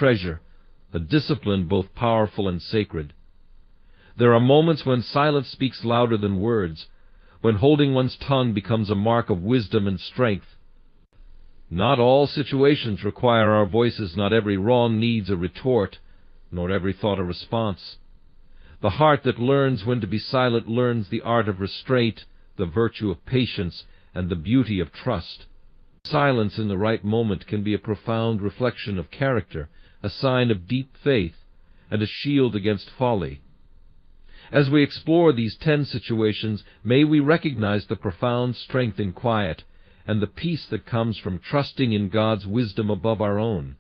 treasure, a discipline both powerful and sacred. There are moments when silence speaks louder than words, when holding one's tongue becomes a mark of wisdom and strength. Not all situations require our voices, not every wrong needs a retort, nor every thought a response. The heart that learns when to be silent learns the art of restraint, the virtue of patience, and the beauty of trust. Silence in the right moment can be a profound reflection of character, a sign of deep faith, and a shield against folly. As we explore these 10 situations, may we recognize the profound strength in quiet, and the peace that comes from trusting in God's wisdom above our own.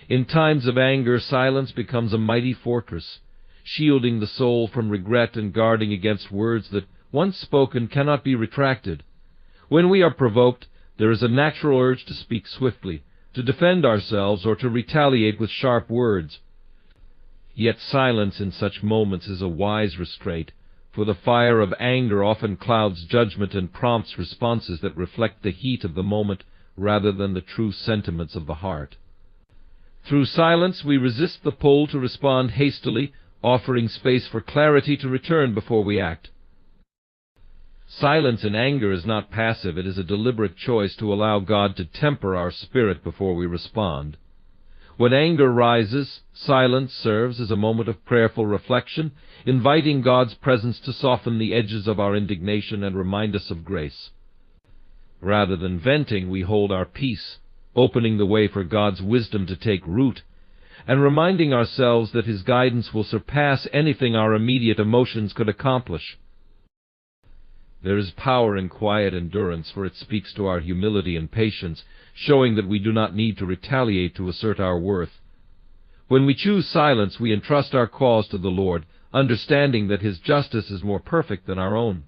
In times of anger, silence becomes a mighty fortress, shielding the soul from regret and guarding against words that, once spoken, cannot be retracted. When we are provoked, there is a natural urge to speak swiftly, to defend ourselves, or to retaliate with sharp words. Yet silence in such moments is a wise restraint, for the fire of anger often clouds judgment and prompts responses that reflect the heat of the moment rather than the true sentiments of the heart. Through silence we resist the pull to respond hastily, offering space for clarity to return before we act. Silence in anger is not passive, it is a deliberate choice to allow God to temper our spirit before we respond. When anger rises, silence serves as a moment of prayerful reflection, inviting God's presence to soften the edges of our indignation and remind us of grace. Rather than venting, we hold our peace, opening the way for God's wisdom to take root, and reminding ourselves that His guidance will surpass anything our immediate emotions could accomplish. There is power in quiet endurance, for it speaks to our humility and patience, showing that we do not need to retaliate to assert our worth. When we choose silence, we entrust our cause to the Lord, understanding that His justice is more perfect than our own.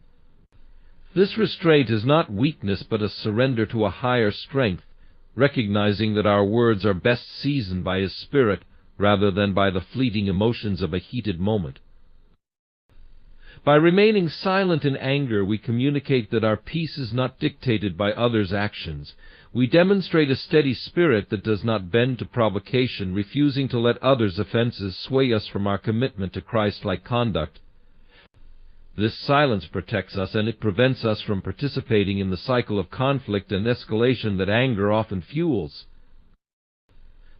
This restraint is not weakness, but a surrender to a higher strength, recognizing that our words are best seasoned by His Spirit rather than by the fleeting emotions of a heated moment. By remaining silent in anger, we communicate that our peace is not dictated by others' actions. We demonstrate a steady spirit that does not bend to provocation, refusing to let others' offenses sway us from our commitment to Christ-like conduct. This silence protects us, and it prevents us from participating in the cycle of conflict and escalation that anger often fuels.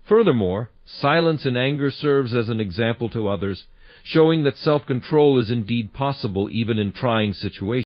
Furthermore, silence in anger serves as an example to others, showing that self-control is indeed possible even in trying situations.